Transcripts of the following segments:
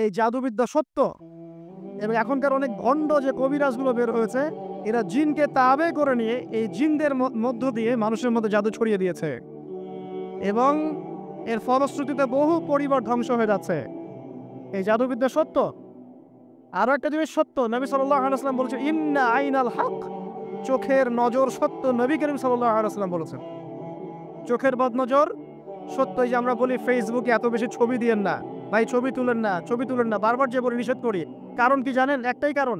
এই জাদুবিদ্যা সত্য, এবং এখনকার অনেক ভণ্ড যে কবিরাজগুলো বের হয়েছে, এরা জিনকে তাবে করে নিয়ে এই জিনদের মধ্য দিয়ে মানুষের মধ্যে জাদু ছড়িয়ে দিয়েছে, এবং এর ফলশ্রুতিতে বহু পরিবার ধ্বংস হয়ে যাচ্ছে। এই জাদুবিদ্যা সত্য। আরো একটা জিনিস সত্য, নবী সাল্লাল্লাহু আলাইহি ওয়াসাল্লাম বলেছেন ইন্না আইনাল হক, চোখের নজর সত্য। নবী করিম সাল্লাল্লাহু আলাইহি ওয়াসাল্লাম বলেছেন চোখের বদনজর সত্য। এই যে আমরা বলি ফেসবুকে এত বেশি ছবি দিয়েন না ভাই, ছবি তুলেন না, ছবি তুলেন না, বারবার যে বলি নিষেধ করি, কারণ কি জানেন? একটাই কারণ,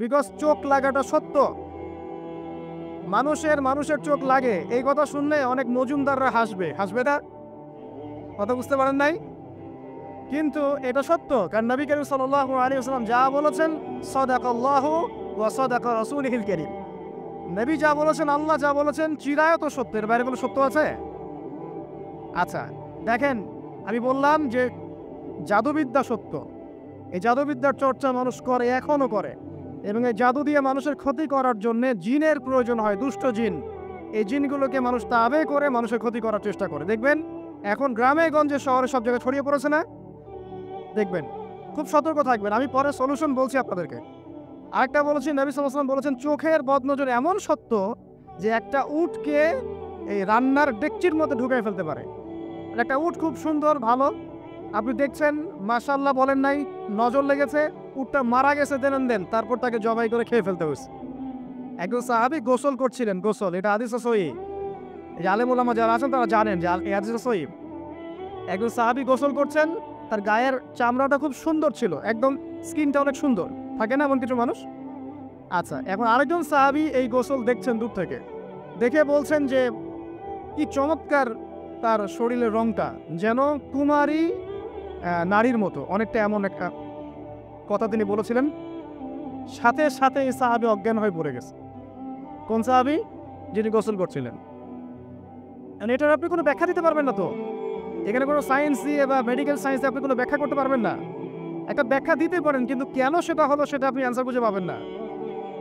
বিকজ চোখ লাগাটা সত্য। মানুষের চোখ লাগে, এই কথা শুনলে অনেক মজুমদাররা হাসবে না? কথা বুঝতে পারেন নাই? কিন্তু এটা সত্য, কারণ নবী করিম সাল্লাল্লাহু আলাইহি ওয়াসাল্লাম যা বলেছেন সাদাকাল্লাহু ওয়া সাদাকা রাসূলুহুল কারীম। নবী যা বলেছেন, আল্লাহ যা বলেছেন, চিরায়ত সত্য, এর বাইরে কোনো সত্য আছে? আচ্ছা দেখেন, আমি বললাম যে জাদুবিদ্যা সত্য। এই জাদুবিদ্যার চর্চা মানুষ করে, এখনো করে, এবং এই জাদু দিয়ে মানুষের ক্ষতি করার জন্য জিনের প্রয়োজন হয়, দুষ্ট জিন। এই জিনগুলোকে মানুষ তাবে করে মানুষের ক্ষতি করার চেষ্টা করে। দেখবেন এখন গ্রামে গঞ্জে শহরে সব জায়গায় ছড়িয়ে পড়েছে না? দেখবেন, খুব সতর্ক থাকবেন। আমি পরে সলিউশন বলছি আপনাদেরকে। আরেকটা বলেছি, নবী সাল্লাল্লাহু আলাইহি ওয়াসাল্লাম বলেছেন চোখের বদনজর এমন সত্য যে একটা উটকে এই রান্নার ডেকচির মধ্যে ঢুকাই ফেলতে পারে। একটা উট খুব সুন্দর, ভালো, আপনি দেখছেন, মাশাআল্লাহ বলেন নাই, নজর লেগেছে, উটটা মারা গেছে, দেন তারপর তাকে জবাই করে খেয়ে ফেলতে হয়েছে। একজন সাহাবী গোসল করছিলেন, গোসল, এটা হাদিসে সহিহ। এই যে আলেম ওলামা যারা আছেন তারা জানেন যে এই হাদিসে সহিহ। একজন সাহাবী গোসল করছেন, তার গায়ের চামড়াটা খুব সুন্দর ছিল, একদম স্কিনটা অনেক সুন্দর থাকে না এমন কিছু মানুষ? আচ্ছা, এখন আরেকজন সাহাবী এই গোসল দেখছেন দূর থেকে, দেখে বলছেন যে কি চমৎকার তার শরীরের রংটা, যেন কুমারী নারীর মতো, অনেকটা এমন একটা কথা তিনি বলেছিলেন। সাথে সাথে এই সাহাবী অজ্ঞান হয়ে পড়ে গেছে। কোন সাহাবী? যিনি গোসল করছিলেন। এটার আপনি কোনো ব্যাখ্যা দিতে পারবেন না তো, এখানে কোনো সায়েন্স দিয়ে বা মেডিকেল সায়েন্স দিয়ে আপনি কোনো ব্যাখ্যা করতে পারবেন না। একটা ব্যাখ্যা দিতে পারেন, কিন্তু কেন সেটা হলো সেটা আপনি অ্যান্সার খুঁজে পাবেন না।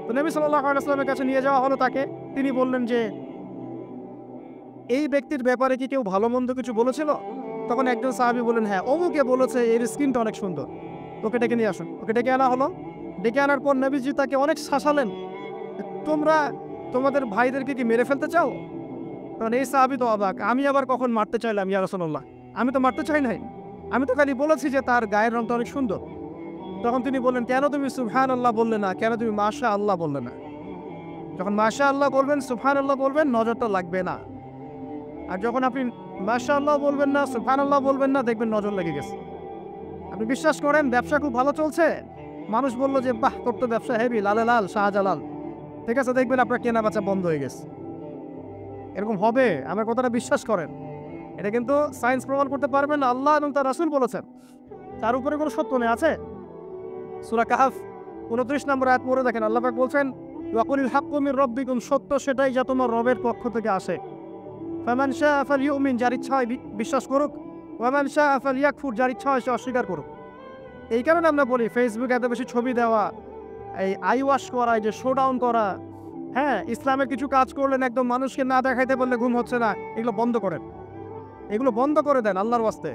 তো নবী সাল্লাল্লাহু আলাইহি ওয়াসাল্লামের কাছে নিয়ে যাওয়া হলো তাকে। তিনি বললেন যে এই ব্যক্তির ব্যাপারে কি কেউ ভালো মন্দ কিছু বলেছিল? তখন একজন সাহাবী বললেন, হ্যাঁ, অমুকে বলেছে এর স্কিনটা অনেক সুন্দর, ওকে ডেকে নিয়ে আসুন। ওকে ডেকে আনা হলো। ডেকে আনার পর নবীজি তাকে অনেক শাসালেন, তোমরা তোমাদের ভাইদেরকে কি মেরে ফেলতে চাও? কারণ এই সাহাবী তো অবাক, আমি আবার কখন মারতে চাইলাম ইয়া রাসূলুল্লাহ? আমি তো মারতে চাই নাই, আমি তো খালি বলেছি যে তার গায়ের রংটা অনেক সুন্দর। তখন তিনি বললেন, কেন তুমি সুবহানাল্লাহ বললে না, কেন তুমি মাশাআল্লাহ বললে না? যখন মাশাআল্লাহ বলবেন, সুবহানাল্লাহ বলবেন, নজরটা লাগবে না। আর যখন আপনি মাশাআল্লাহ বলবেন না, সুবহানাল্লাহ বলবেন না, দেখবেন নজর লেগে গেছে। আপনি বিশ্বাস করেন ব্যবসা খুব ভালো চলছে, মানুষ বললো যে বাহ, তোর তো ব্যবসা হেভি, লালে লাল শাহজালাল, ঠিক আছে, দেখবেন আপনার কেনা বেচা বন্ধ হয়ে গেছে। এরকম হবে, আমার কথাটা বিশ্বাস করেন। এটা কিন্তু সায়েন্স প্রমাণ করতে পারবেন না, আল্লাহ এবং তার রাসূল বলেছেন, তার উপরে কোনো সত্য নেই। আছে সূরা কাহফ 29 নম্বর আয়াত পড়ে দেখেন, আল্লাহ পাক বলছেন ওয়াকুলিল হাক্কু মির রাব্বিকুম, সত্য সেটাই যা তোমার রবের পক্ষ থেকে আসে। ফামান শাআ ফালইউমিন, যার ইচ্ছা হয় বিশ্বাস করুক, ওয়ামান শাআ ফালইয়াকফুর, যার ইচ্ছা হয় সে অস্বীকার করুক। এই কারণে আমরা বলি ফেসবুকে এত বেশি ছবি দেওয়া, এই আই ওয়াশ করা, এই যে শো ডাউন করা, হ্যাঁ, ইসলামের কিছু কাজ করলেন একদম মানুষকে না দেখাইতে বললে ঘুম হচ্ছে না, এগুলো বন্ধ করেন, এগুলো বন্ধ করে দেন আল্লাহর ওয়াস্তে।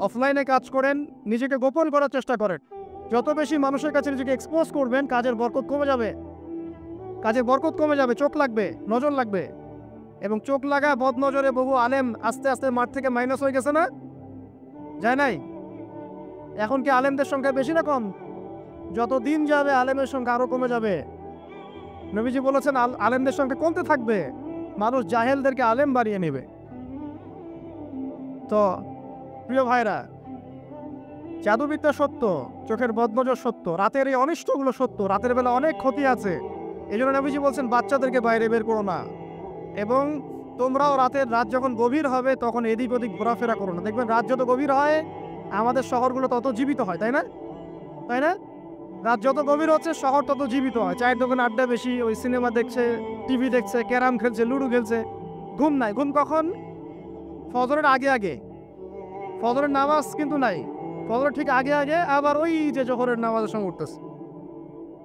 অফলাইনে কাজ করেন, নিজেকে গোপন করার চেষ্টা করেন। যত বেশি মানুষের কাছে নিজেকে এক্সপোজ করবেন, কাজের বরকত কমে যাবে, কাজের বরকত কমে যাবে, চোখ লাগবে, নজর লাগবে। এবং চোখ লাগা বদনজরে বহু আলেম আস্তে আস্তে মাঠ থেকে মাইনাস হয়ে গেছে না? যায় নাই? এখন কি আলেমদের সংখ্যা বেশি না কম? যত দিন যাবে আলেমের সংখ্যা আরো কমে যাবে। নবীজি বলেছেন আলেমদের সংখ্যা কমতে থাকবে, মানুষ জাহেলদেরকে আলেম বানিয়ে নেবে। তো প্রিয় ভাইরা, জাদুবিদ্যা সত্য, চোখের বদনজর সত্য, রাতের এই অনিষ্টগুলো সত্য, রাতের বেলা অনেক ক্ষতি আছে। এই জন্য নবীজি বলছেন বাচ্চাদেরকে বাইরে বের করো না, এবং তোমরাও রাত যখন গভীর হবে তখন এদিক ওদিক ঘোরাফেরা করো না। দেখবেন রাত যত গভীর হয় আমাদের শহরগুলো তত জীবিত হয়, তাই না? তাই না? রাত যত গভীর হচ্ছে শহর তত জীবিত হয়, চায়ের দোকানে আড্ডা বেশি, ওই সিনেমা দেখছে, টিভি দেখছে, ক্যারাম খেলছে, লুডো খেলছে, ঘুম নাই। ঘুম কখন? ফজরের আগে আগে। ফজরের নামাজ কিন্তু নাই, ফজরের ঠিক আগে আগে, আবার ওই যে জোহরের নামাজের সঙ্গে উঠতেছে।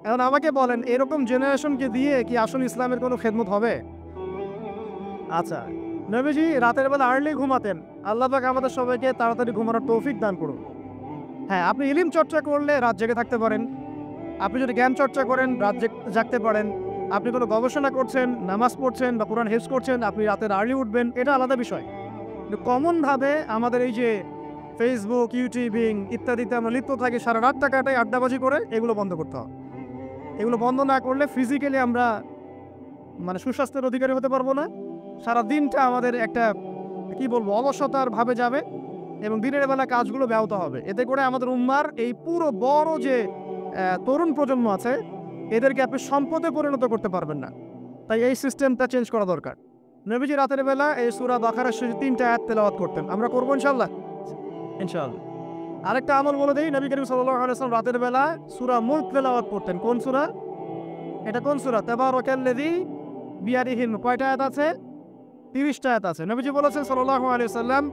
এখন আমাকে বলেন, এরকম জেনারেশনকে দিয়ে কি আসলে ইসলামের কোনো খেদমত হবে? আচ্ছা, নবীজি রাতের বেলা আর্লি ঘুমাতেন, আল্লাহ পাক আমাদের সবাইকে তাড়াতাড়ি ঘুমানোর তৌফিক দান করুন। হ্যাঁ, আপনি ইলম চর্চা করলে রাত জেগে থাকতে পারেন। আপনি যদি জ্ঞান চর্চা করেন রাত জাগতে পারেন। আপনি কোনো গবেষণা করছেন, নামাজ পড়ছেন বা কোরআন হেফজ করছেন, আপনি রাতের আর্লি উঠবেন, এটা আলাদা বিষয়। কিন্তু কমনভাবে আমাদের এই যে ফেসবুক, ইউটিউবিং ইত্যাদিতে আমরা লিপ্ত থাকি, সারা রাতটা কাটাই আড্ডাবাজি করে, এগুলো বন্ধ করতে হবে। এগুলো বন্ধ না করলে ফিজিক্যালি আমরা সুস্বাস্থ্যের অধিকারী হতে পারবো না। সারা দিনটা আমাদের একটা অলসতার ভাবে যাবে এবং দিনের বেলা কাজগুলো ব্যাহত হবে। এতে করে আমাদের উম্মার এই পুরো বড় যে তরুণ প্রজন্ম আছে, এদেরকে আপনি সম্পদে পরিণত করতে পারবেন না। তাই এই সিস্টেমটা চেঞ্জ করা দরকার। নবীজি রাতের বেলা এই সূরা বাকারার শেষে 3টা আয়াত তেলাওয়াত করতেন। আমরা করবো ইনশাআল্লাহ। আরেকটা আমল বলে দেই, নবী করিম সাল্লাল্লাহু আলাইহি ওয়াসাল্লাম রাতের বেলা সূরা মুলক তেলাওয়াত করতেন। কোন সূরা? এটা কোন সূরা? তাবারাকাল্লাযী বিয়াদিহিল মুলক। কয়টা আয়াত আছে? 30টা আয়াত আছে। নবীজি বলেছেন সাল্লাল্লাহু আলাইহি ওয়াসাল্লাম,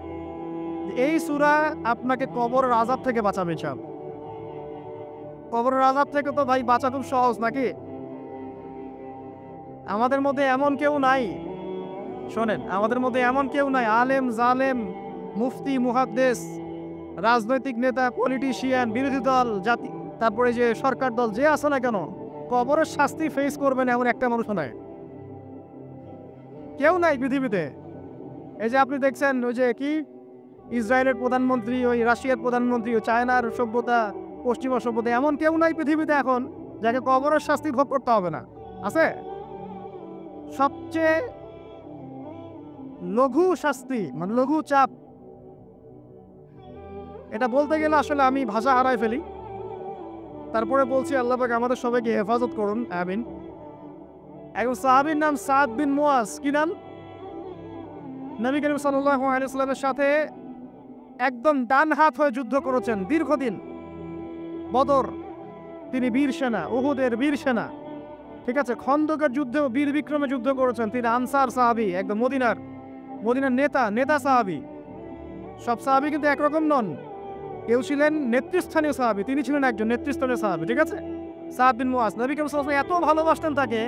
এই সূরা আপনাকে কবরের আযাব থেকে বাঁচাবে। কবরের আযাব থেকে তো ভাই বাঁচা খুব সহজ নাকি? আমাদের মধ্যে এমন কেউ নাই, শোনেন, আমাদের মধ্যে এমন কেউ নাই, আলেম জালেম, মুফতি মুহাদ্দিস, রাজনৈতিক নেতা, পলিটিশিয়ান, বিরোধী দল, জাতি, তারপরে যে সরকার দল যে আছে না কেন, কবরের শাস্তি ফেস করবেন এমন একটা মানুষ নাই, কেউ নাই পৃথিবীতে। এই যে আপনি দেখছেন ওই যে কি ইসরায়েলের প্রধানমন্ত্রী, ওই রাশিয়ার প্রধানমন্ত্রী, ওই চায়নার সভ্যতা, পশ্চিমা সভ্যতা, এমন কেউ নাই পৃথিবীতে এখন যাকে কবরের শাস্তি ভোগ করতে হবে না। আছে? সবচেয়ে লঘু শাস্তি, লঘু চাপ, এটা বলতে গেলে আসলে আমি ভাষা হারাই ফেলি। তারপরে বলছি আল্লাহ পাক আমাদের সবাইকে হেফাজত করুন, আমিন। একজন সাহাবীর নাম সাদ বিন মুয়াজ। কি নাম? নবী করিম সাল্লাল্লাহু আলাইহি ওয়াসাল্লামের সাথে একদম ডান হাত হয়ে যুদ্ধ করেছেন দীর্ঘদিন। বদর তিনি বীর সেনা, উহুদের বীর সেনা, ঠিক আছে, খন্দকের যুদ্ধেও বীর বিক্রমে যুদ্ধ করেছেন। তিনি আনসার সাহাবী, একদম মদিনার নেতা সাহাবী। সব সাহাবী কিন্তু একরকম নন। কেউ ছিলেন নেতৃস্থানীয় সাহাবী, তিনি ছিলেন একজন নেতৃস্থানীয় সাহাবী, ঠিক আছে, সাদ বিন মুয়াজ। নবী করিম সাল্লাল্লাহু আলাইহি ওয়াসাল্লাম এত ভালোবাসতেন তাকে,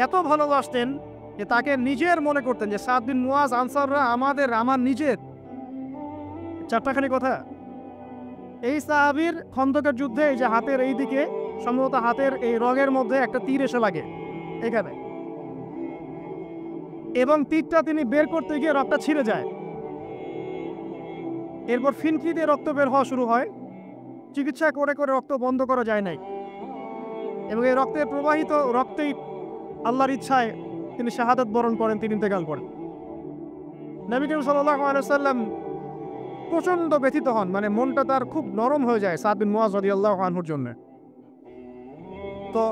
এত ভালোবাসতেন যে তাকে নিজের মনে করতেন, যে সাদ বিন মুয়াজ আনসাররা আমার নিজের। চারটাখানি কথা। এই সাহাবীর খন্দকের যুদ্ধে এই যে হাতের এই দিকে, সম্ভবত হাতের এই রগের মধ্যে একটা তীর এসে লাগে এখানে, এবং তীরটা তিনি বের করতে গিয়ে রক্তটা ছিঁড়ে যায়। এরপর ফিনকি দিয়ে রক্ত বের হওয়া শুরু হয়। চিকিৎসা করে করে রক্ত বন্ধ করা যায় নাই, এবং এই রক্তের প্রবাহিত রক্তেই আল্লাহর ইচ্ছায় তিনি শাহাদাত বরণ করেন, তিনি ইন্তেকাল করেন। নবী করিম সাল্লাল্লাহু আলাইহি ওয়াসাল্লাম প্রচণ্ড ব্যথিত হন, মনটা তার খুব নরম হয়ে যায় সাদ বিন মুয়াজ রাদিয়াল্লাহু আনহুর জন্য। তো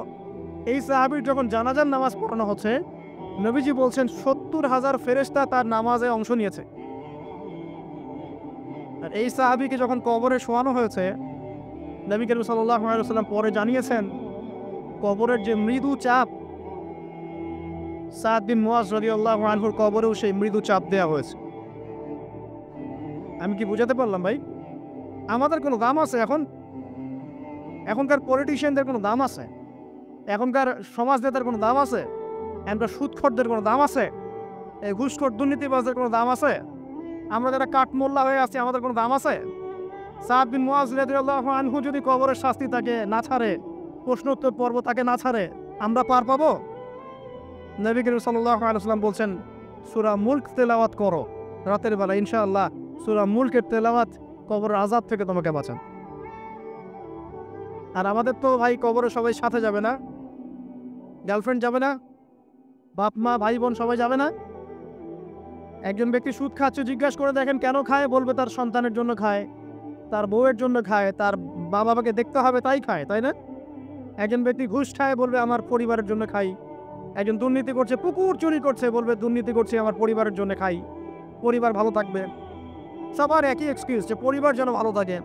এই সাহাবীর যখন জানাজার নামাজ পড়ানো হচ্ছে, নবীজি বলছেন 70,000 ফেরেশতা তার নামাজে অংশ নিয়েছে। আর এই সাহাবীকে যখন কবরে শোয়ানো হয়েছে, নবী করিম সাল্লাল্লাহু আলাইহি ওয়াসাল্লাম পরে জানিয়েছেন, কবরের যে মৃদু চাপ, সাদ বিন মুয়াজ রাদিয়াল্লাহু আনহুর কবরেও সেই মৃদু চাপ দেওয়া হয়েছে। আমি কি বুঝাতে পারলাম ভাই? আমাদের কোনো দাম আছে এখনকার পলিটিশিয়ানদের কোনো দাম আছে? এখনকার সমাজ নেতার কোনো দাম আছে? এখনকার সুদখোরদের কোনো দাম আছে? এই ঘুষখোর দুর্নীতিবাজদের কোনো দাম আছে? আমরা যারা কাঠমোল্লা হয়ে আছি, আমাদের কোনো দাম আছে? সাদ বিন মুয়াজ রাদিয়াল্লাহু আনহু যদি কবরের শাস্তি তাকে না ছাড়ে, প্রশ্নোত্তর পর্ব তাকে না ছাড়ে, আমরা পার পাবো? নবী করিম সাল্লাল্লাহু আলাইহি ওয়াসাল্লাম বলছেন, সূরা মুলক তেলাওয়াত করো রাতের বেলা, ইনশাআল্লাহ সূরা মুলকের তেলাওয়াত কবরের আযাব থেকে তোমাকে বাঁচান। আর আমাদের তো ভাই কবরে সবাই সাথে যাবে না, গার্লফ্রেন্ড যাবে না, বাপ মা ভাই বোন সবাই যাবে না। একজন ব্যক্তি সুদ খাচ্ছে, জিজ্ঞাসা করে দেখেন কেন খায়, বলবে তার সন্তানের জন্য খায়, তার বউয়ের জন্য খায়, তার বাবাকে দেখতে হবে তাই খায়, তাই না? একজন ব্যক্তি ঘুষ খায়, বলবে আমার পরিবারের জন্য খাই। একজন দুর্নীতি করছে, পুকুর চুরি করছে, বলবে দুর্নীতি করছে আমার পরিবারের জন্য খাই, পরিবার ভালো থাকবে। সবার একই এক্সকিউজ, যে পরিবার যেন ভালো থাকে,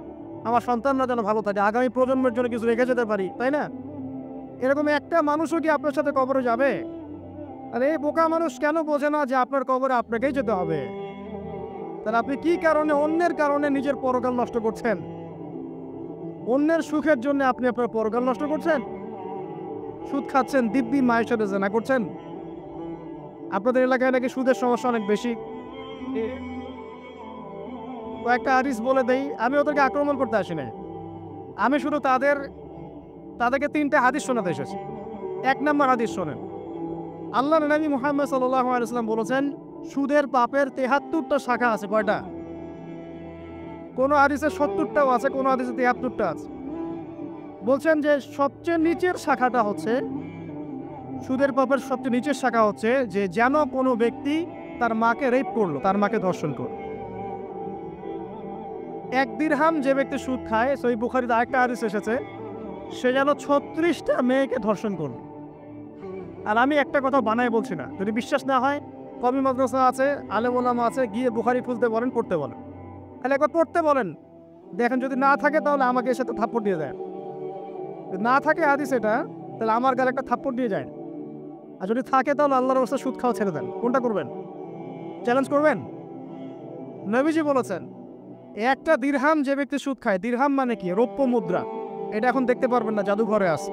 আমার সন্তানরা যেন ভালো থাকে, আগামী প্রজন্মের জন্য কিছু রেখে যেতে পারি, তাই না? এরকম একটা মানুষও কি আপনার সাথে কবরে যাবে? আরে এই বোকা মানুষ কেন বোঝে না যে আপনার কবরে আপনাকেই যেতে হবে? তাহলে আপনি কি কারণে, অন্যের কারণে নিজের পরকাল নষ্ট করছেন? অন্যের সুখের জন্য আপনি আপনার পরকাল নষ্ট করছেন। সুদ খাচ্ছেন, দিব্যি মায়ের সাথে জেনা করছেন। আপনাদের এলাকায় নাকি সুদের সমস্যা অনেক বেশি। কয়েকটা হাদিস বলে দেই, আমি ওদেরকে আক্রমণ করতে আসি না, আমি শুধু তাদেরকে 3টা হাদিস শোনাতে এসেছি। 1 নম্বর হাদিস শোনেন। আল্লাহর নবী মুহাম্মদ সাল্লাল্লাহু আলাইহি ওয়াসাল্লাম বলেছেন, সুদের পাপের 73টা শাখা আছে। কয়টা? কোন হাদিসে 70টাও আছে, কোন হাদিসে 73টা আছে। বলছেন যে সবচেয়ে নিচের শাখাটা হচ্ছে, সুদের পাপের সবচেয়ে নিচের শাখা হচ্ছে যে যেন কোনো ব্যক্তি তার মাকে রেপ করলো, তার মাকে ধর্ষণ করলো। 1 দিরহাম যে ব্যক্তি সুদ খায়, সহিহ বুখারীতে আরেকটা হাদিস এসেছে, সে যেন 36টা মেয়েকে ধর্ষণ করলো। আর আমি একটা কথা বানায় বলছি না, যদি বিশ্বাস না হয় কওমি মাদ্রাসা আছে, আলেম ওলামা আছে, গিয়ে বুখারী খুলতে বলেন, পড়তে বলেন। তাহলে একবার পড়তে বলেন, দেখেন যদি না থাকে তাহলে আমাকে এর সাথে থাপ্পড় দিয়ে দেয়। যদি না থাকে হাদিস এটা, তাহলে আমার গালে একটা থাপ্পড় দিয়ে যায়। আর যদি থাকে তাহলে আল্লাহর রাস্তায় সুদ খাওয়া ছেড়ে দেন। কোনটা করবেন? চ্যালেঞ্জ করবেন? নবীজি বলেছেন, একটা দিরহাম যে ব্যক্তি সুদ খায়, দিরহাম মানে কি? রৌপ্য মুদ্রা। এটা এখন দেখতে পারবেন না, জাদুঘরে আছে।